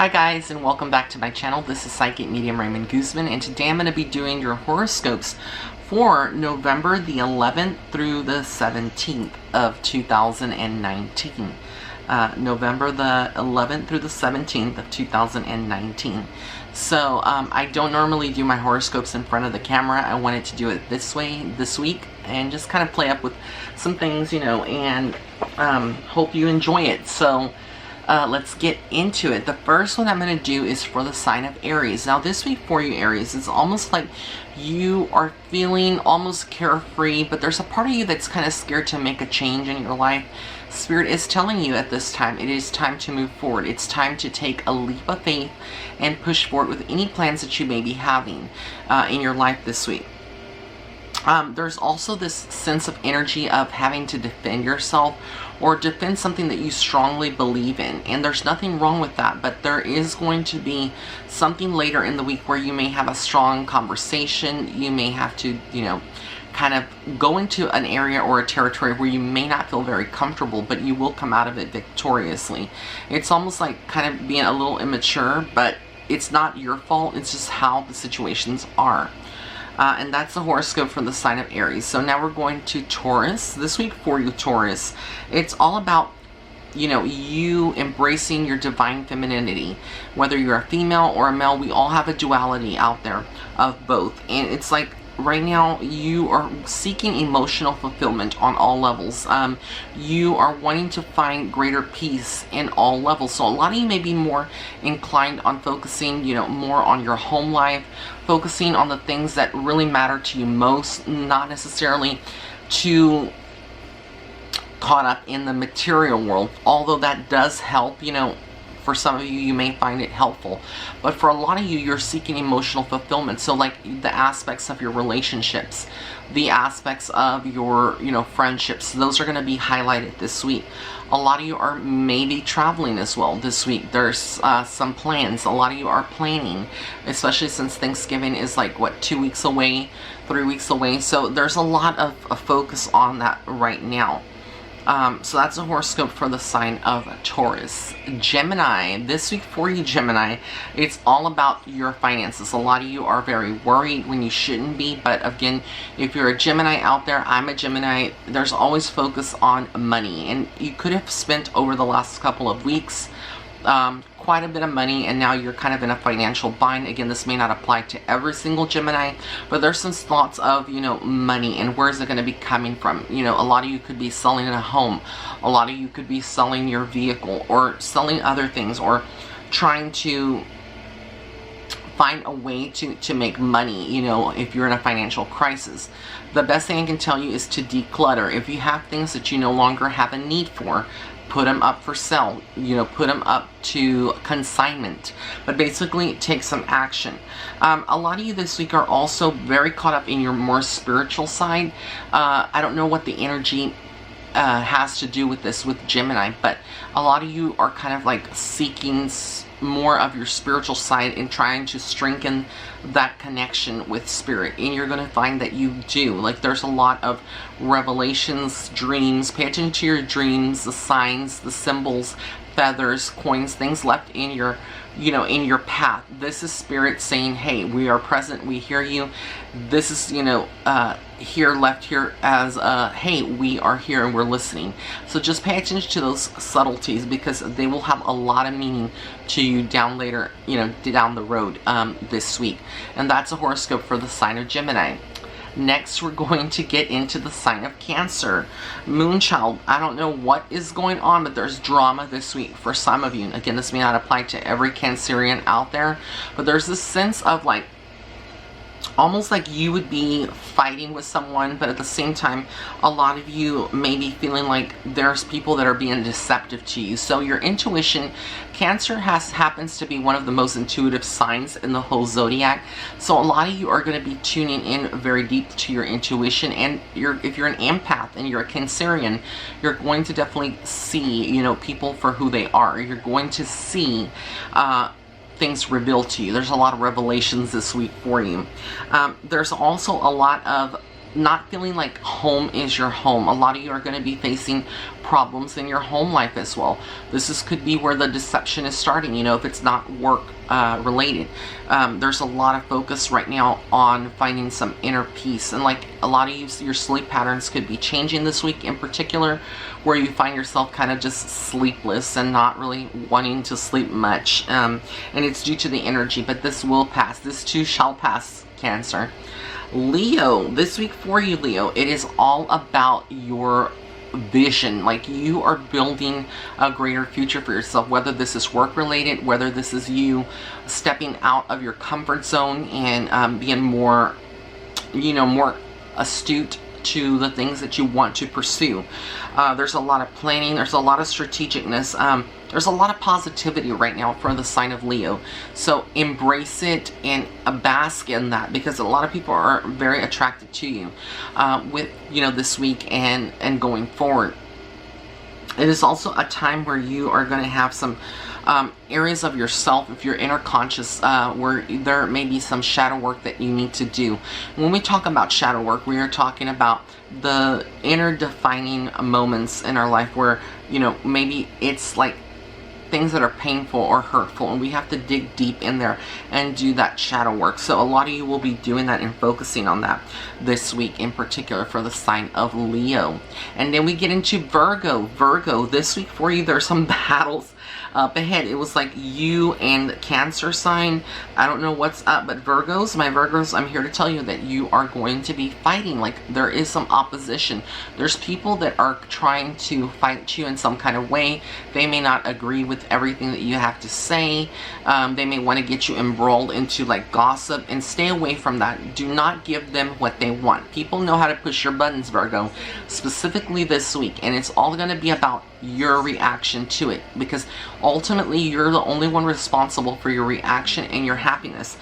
Hi guys, and welcome back to my channel. This is Psychic Medium Raymond Guzman, and today I'm going to be doing your horoscopes for November the 11th through the 17th of 2019. November the 11th through the 17th of 2019. So I don't normally do my horoscopes in front of the camera. I wanted to do it this way this week and just kind of play up with some things, and hope you enjoy it. So let's get into it. The first one I'm going to do is for the sign of Aries. Now this week for you, Aries, it's almost like you are feeling almost carefree, but there's a part of you that's kind of scared to make a change in your life. Spirit is telling you at this time, it is time to move forward. It's time to take a leap of faith and push forward with any plans that you may be having in your life this week. There's also this sense of energy of having to defend yourself or defend something that you strongly believe in, and there's nothing wrong with that, but there is going to be something later in the week where you may have a strong conversation. You may have to, kind of go into an area or a territory where you may not feel very comfortable, but you will come out of it victoriously. It's almost like kind of being a little immature, but it's not your fault. It's just how the situations are. And that's the horoscope for the sign of Aries. So now we're going to Taurus. This week for you, Taurus, it's all about, you embracing your divine femininity. Whether you're a female or a male, we all have a duality out there of both. And it's like right now you are seeking emotional fulfillment on all levels. You are wanting to find greater peace in all levels. So a lot of you may be more inclined on focusing, more on your home life, focusing on the things that really matter to you most, not necessarily too caught up in the material world, although that does help. For some of you, you may find it helpful, but for a lot of you, you're seeking emotional fulfillment. So like the aspects of your relationships, the aspects of your, friendships, those are going to be highlighted this week. A lot of you are maybe traveling as well this week. There's some plans. A lot of you are planning, especially since Thanksgiving is like, 2 weeks away, 3 weeks away. So there's a lot of focus on that right now. So that's a horoscope for the sign of Taurus. Gemini, this week for you, Gemini, it's all about your finances. A lot of you are very worried when you shouldn't be, but again, if you're a Gemini out there, I'm a Gemini, there's always focus on money, and you could have spent over the last couple of weeks quite a bit of money, and now you're kind of in a financial bind. Again, this may not apply to every single Gemini, but there's some thoughts of, money and where is it going to be coming from. A lot of you could be selling a home. A lot of you could be selling your vehicle or selling other things or trying to find a way to make money, if you're in a financial crisis. The best thing I can tell you is to declutter. If you have things that you no longer have a need for, put them up for sale, put them up to consignment, but basically take some action. A lot of you this week are also very caught up in your more spiritual side. I don't know what the energy has to do with this with Gemini, but a lot of you are kind of like seeking more of your spiritual side and trying to strengthen that connection with spirit, and you're going to find that you do. Like there's a lot of revelations, dreams. Pay attention to your dreams, the signs, the symbols, feathers, coins, things left in your in your path. This is spirit saying, hey, we are present, we hear you. This is here, left here as hey, we are here and we're listening. So just pay attention to those subtleties, because they will have a lot of meaning to you down later, down the road this week. And that's a horoscope for the sign of Gemini. Next, we're going to get into the sign of Cancer. Moonchild, I don't know what is going on, but there's drama this week for some of you. Again, this may not apply to every Cancerian out there, but there's this sense of like, almost like you would be fighting with someone, but at the same time, a lot of you may be feeling like there's people that are being deceptive to you. So your intuition, Cancer happens to be one of the most intuitive signs in the whole zodiac. So a lot of you are going to be tuning in very deep to your intuition, and if you're an empath and you're a Cancerian, you're going to definitely see, people for who they are. You're going to see things revealed to you. There's a lot of revelations this week for you. There's also a lot of not feeling like home is your home. A lot of you are going to be facing problems in your home life as well. Could be where the deception is starting, you know, if it's not work related. There's a lot of focus right now on finding some inner peace, and like a lot of you, your sleep patterns could be changing this week in particular, where you find yourself kind of just sleepless and not really wanting to sleep much, and it's due to the energy, but this will pass. This too shall pass, Cancer. Leo, this week for you, Leo, it is all about your vision. Like, you are building a greater future for yourself, whether this is work related, whether this is you stepping out of your comfort zone and being more, you know, more astute to the things that you want to pursue. There's a lot of planning, there's a lot of strategicness, there's a lot of positivity right now for the sign of Leo. So embrace it and bask in that, because a lot of people are very attracted to you with, you know, this week and going forward. It is also a time where you are going to have some areas of yourself, if you're inner conscious, where there may be some shadow work that you need to do. When we talk about shadow work, we are talking about the inner defining moments in our life where, you know, maybe it's like things that are painful or hurtful, and we have to dig deep in there and do that shadow work. So a lot of you will be doing that and focusing on that this week, in particular for the sign of Leo. And then we get into Virgo. Virgo, this week for you, there's some battles up ahead. It was like you and Cancer sign. I don't know what's up, but Virgos, my Virgos, I'm here to tell you that you are going to be fighting. Like, there is some opposition. There's people that are trying to fight you in some kind of way. They may not agree with everything that you have to say. They may want to get you embroiled into like gossip, and stay away from that. Do not give them what they want. People know how to push your buttons, Virgo, specifically this week, and it's all going to be about your reaction to it, because ultimately you're the only one responsible for your reaction and your happiness.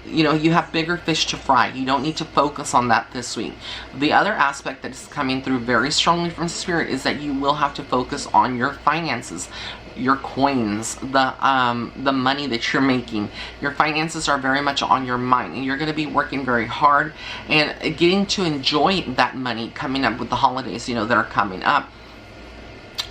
You know, you have bigger fish to fry. You don't need to focus on that this week. The other aspect that is coming through very strongly from Spirit is that you will have to focus on your finances, your coins, the money that you're making. Your finances are very much on your mind, and you're going to be working very hard and getting to enjoy that money coming up with the holidays, you know, that are coming up.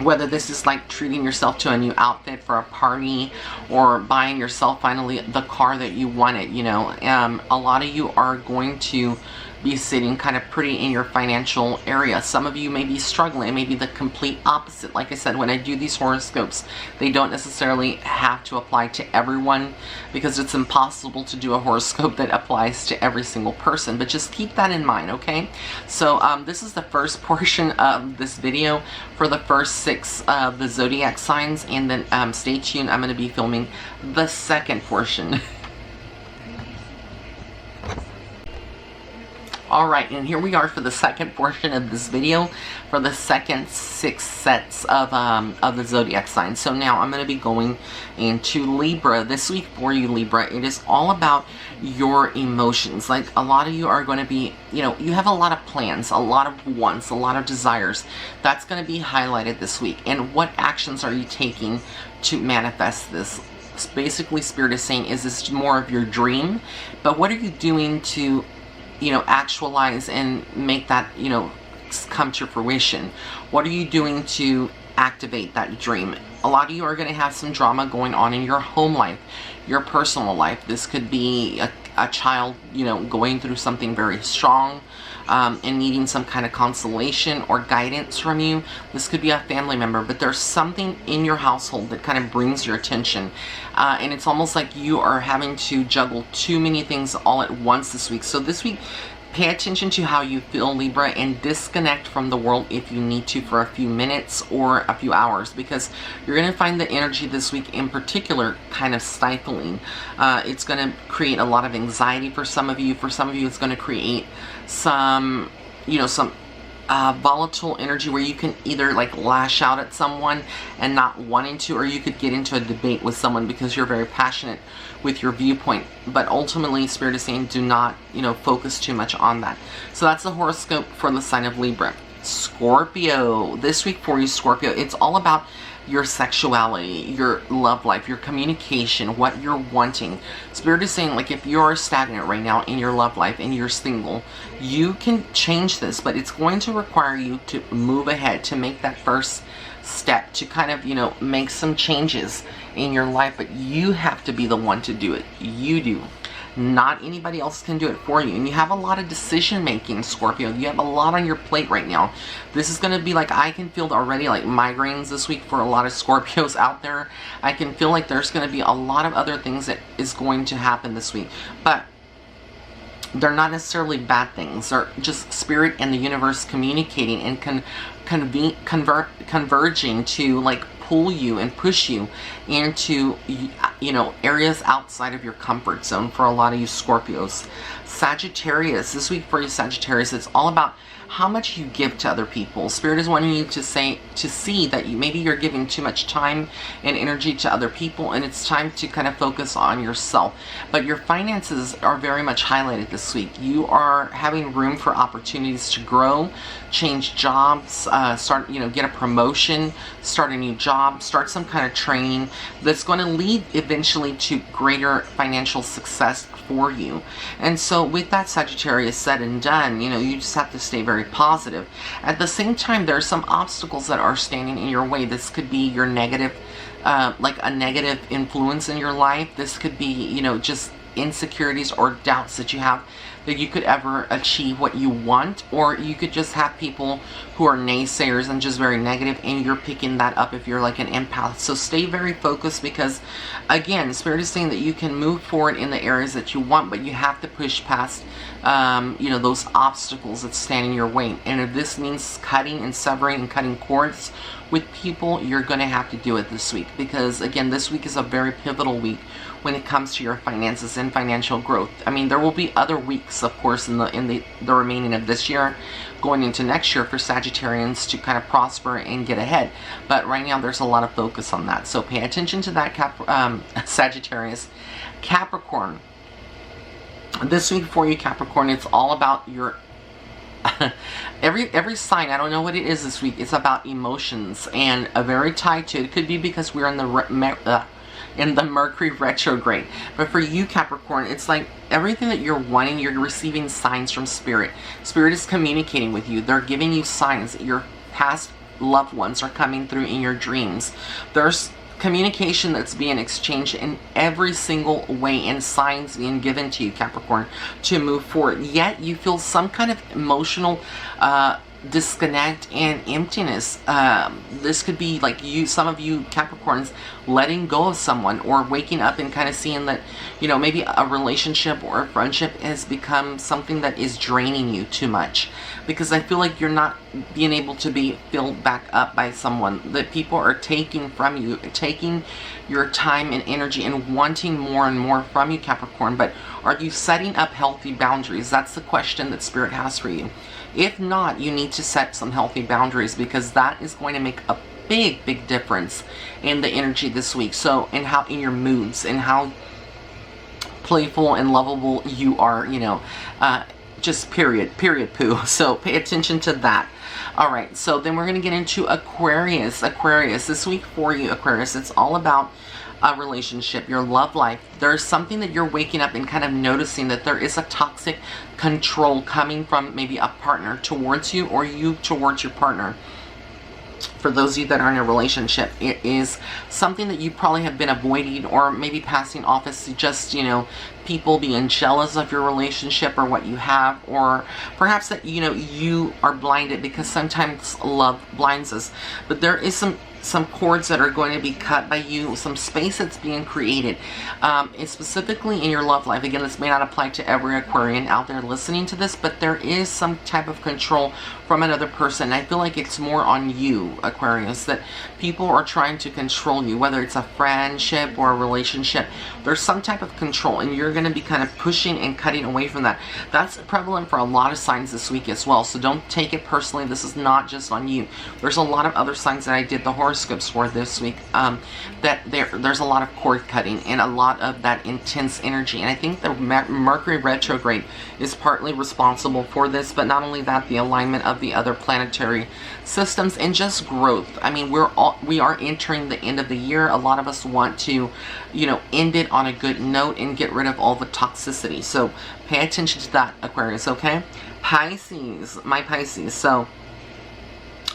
Whether this is like treating yourself to a new outfit for a party, or buying yourself finally the car that you wanted, you know. A lot of you are going to be sitting kind of pretty in your financial area. Some of you may be struggling. It may be the complete opposite. Like I said, when I do these horoscopes, they don't necessarily have to apply to everyone, because it's impossible to do a horoscope that applies to every single person. But just keep that in mind, okay? So this is the first portion of this video for the first 6 of the zodiac signs, and then stay tuned. I'm going to be filming the second portion. Alright, and here we are for the second portion of this video, for the second 6 sets of the zodiac signs. So now I'm going to be going into Libra. This week for you, Libra, it is all about your emotions. Like, a lot of you are going to be, you know, you have a lot of plans, a lot of wants, a lot of desires. That's going to be highlighted this week. And what actions are you taking to manifest this? Basically, Spirit is saying, is this more of your dream? But what are you doing to, you know, actualize and make that, you know, come to fruition? What are you doing to activate that dream? A lot of you are going to have some drama going on in your home life, your personal life. This could be a child, you know, going through something very strong and needing some kind of consolation or guidance from you. This could be a family member, but there's something in your household that kind of brings your attention. And it's almost like you are having to juggle too many things all at once this week. So this week, pay attention to how you feel, Libra, and disconnect from the world if you need to for a few minutes or a few hours, because you're going to find the energy this week in particular kind of stifling. It's going to create a lot of anxiety for some of you. For some of you, it's going to create some, you know, some volatile energy where you can either like lash out at someone and not wanting to, or you could get into a debate with someone because you're very passionate with your viewpoint. But ultimately, Spirit is saying, do not, you know, focus too much on that. So that's the horoscope for the sign of Libra. Scorpio, this week for you, Scorpio, it's all about your sexuality, your love life, your communication, what you're wanting. Spirit is saying, like, if you're stagnant right now in your love life and you're single, you can change this, but it's going to require you to move ahead, to make that first step, to kind of, you know, make some changes in your life. But you have to be the one to do it. You do. Not anybody else can do it for you. And you have a lot of decision making, Scorpio. You have a lot on your plate right now. This is going to be like, I can feel already like migraines this week for a lot of Scorpios out there. I can feel like there's going to be a lot of other things that is going to happen this week. But they're not necessarily bad things. They're just spirit and the universe communicating and converging to, like, pull you and push you into, you know, areas outside of your comfort zone for a lot of you Scorpios. Sagittarius, this week for you Sagittarius, it's all about how much you give to other people. Spirit is wanting you to see that maybe you're giving too much time and energy to other people, and it's time to kind of focus on yourself. But your finances are very much highlighted this week. You are having room for opportunities to grow, change jobs, start, you know, get a promotion, start a new job, start some kind of training that's going to lead eventually to greater financial success for you. And so with that Sagittarius said and done, you know, you just have to stay very positive. At the same time, there are some obstacles that are standing in your way. This could be your negative, like a negative influence in your life. This could be, you know, just insecurities or doubts that you have that you could ever achieve what you want, or you could just have people who are naysayers and just very negative, and you're picking that up if you're like an empath. So stay very focused, because again, Spirit is saying that you can move forward in the areas that you want, but you have to push past you know, those obstacles that stand in your way. And if this means cutting and severing and cutting cords with people, you're going to have to do it this week, because again, this week is a very pivotal week when it comes to your finances and financial growth. I mean, there will be other weeks, of course, in the remaining of this year, going into next year, for Sagittarians to kind of prosper and get ahead. But right now, there's a lot of focus on that. So pay attention to that, Sagittarius. Capricorn. This week for you, Capricorn, it's all about your every sign. I don't know what it is this week. It's about emotions, and a very tied to it. It could be because we're in the Mercury retrograde. But for you, Capricorn, it's like everything that you're wanting, you're receiving signs from Spirit. Spirit is communicating with you. They're giving you signs. Your past loved ones are coming through in your dreams. There's communication that's being exchanged in every single way, and signs being given to you, Capricorn, to move forward. Yet you feel some kind of emotional disconnect and emptiness. This could be like some of you Capricorns letting go of someone, or waking up and kind of seeing that, you know, maybe a relationship or a friendship has become something that is draining you too much, because I feel like you're not being able to be filled back up by someone, that people are taking from you, taking your time and energy and wanting more and more from you, Capricorn. But are you setting up healthy boundaries? That's the question that Spirit has for you. If not, you need to set some healthy boundaries, because that is going to make a big difference in the energy this week. So, in your moods, and how playful and lovable you are, you know, just period poo. So pay attention to that. All right, so then we're going to get into Aquarius. This week for you, Aquarius, it's all about a relationship, your love life. There's something that you're waking up and kind of noticing, that there is a toxic control coming from maybe a partner towards you, or you towards your partner. For those of you that are in a relationship, it is something that you probably have been avoiding, or maybe passing off as just, you know, people being jealous of your relationship or what you have, or perhaps that, you know, you are blinded, because sometimes love blinds us. But there is some cords that are going to be cut by you, some space that's being created, and specifically in your love life. Again, this may not apply to every Aquarian out there listening to this, but there is some type of control from another person. I feel like it's more on you, Aquarius, that people are trying to control you, whether it's a friendship or a relationship. There's some type of control, and you're you're going to be kind of pushing and cutting away from that. That's prevalent for a lot of signs this week as well, so don't take it personally. This is not just on you. There's a lot of other signs that I did the horoscopes for this week, that there's a lot of cord cutting and a lot of that intense energy. And I think the Mercury retrograde is partly responsible for this, but not only that, the alignment of the other planetary systems and just growth. I mean, we are entering the end of the year. A lot of us want to, you know, end it on a good note and get rid of all the toxicity. So pay attention to that, Aquarius, okay? Pisces, my Pisces. So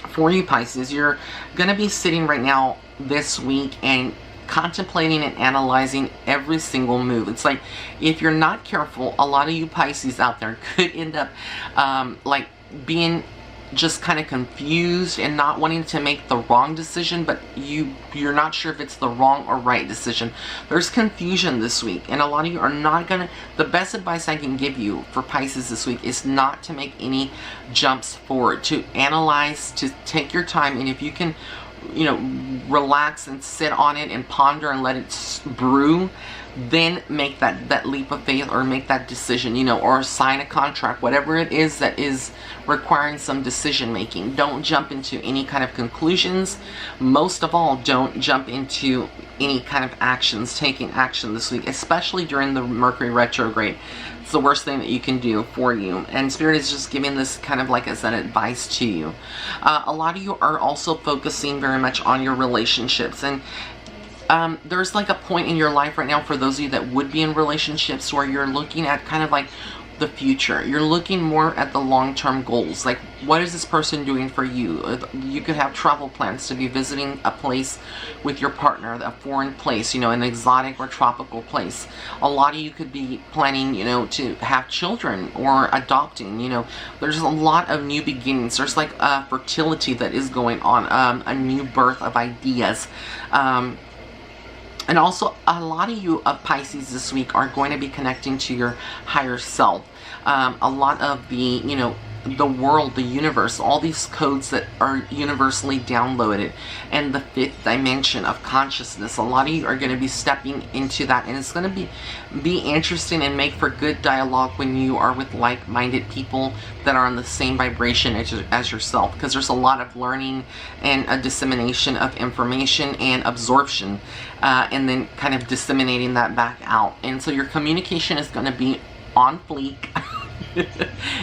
for you Pisces, you're going to be sitting right now this week and contemplating and analyzing every single move. It's like, if you're not careful, a lot of you Pisces out there could end up like being just kind of confused and not wanting to make the wrong decision, but you're not sure if it's the wrong or right decision. There's confusion this week, and a lot of you are not gonna, the best advice I can give you for Pisces this week is not to make any jumps forward, to analyze, to take your time, and if you can, you know, relax and sit on it and ponder and let it brew, then make that leap of faith, or make that decision, you know, or sign a contract, whatever it is that is requiring some decision making. Don't jump into any kind of conclusions. Most of all, don't jump into any kind of actions, taking action this week, especially during the Mercury retrograde. It's the worst thing that you can do for you. And Spirit is just giving this kind of like as an advice to you. A lot of you are also focusing very much on your relationships, and there's like a point in your life right now for those of you that would be in relationships where you're looking at kind of like the future. You're looking more at the long-term goals. Like, what is this person doing for you? You could have travel plans to be visiting a place with your partner, a foreign place, you know, an exotic or tropical place. A lot of you could be planning, you know, to have children or adopting, you know. There's a lot of new beginnings. There's like fertility that is going on, a new birth of ideas. And also, a lot of you of Pisces this week are going to be connecting to your higher self. A lot of the, you know, the world, the universe, all these codes that are universally downloaded, and the fifth dimension of consciousness. A lot of you are going to be stepping into that, and it's going to be interesting and make for good dialogue when you are with like-minded people that are on the same vibration as yourself, because there's a lot of learning and a dissemination of information and absorption, and then kind of disseminating that back out. And so your communication is going to be on fleek.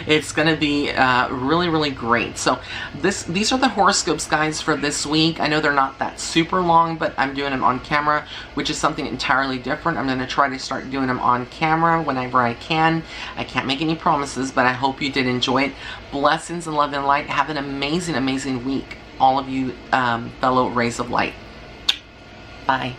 It's going to be really, really great. So these are the horoscopes, guys, for this week. I know they're not that super long, but I'm doing them on camera, which is something entirely different. I'm going to try to start doing them on camera whenever I can. I can't make any promises, but I hope you did enjoy it. Blessings and love and light. Have an amazing, amazing week, all of you fellow rays of light. Bye.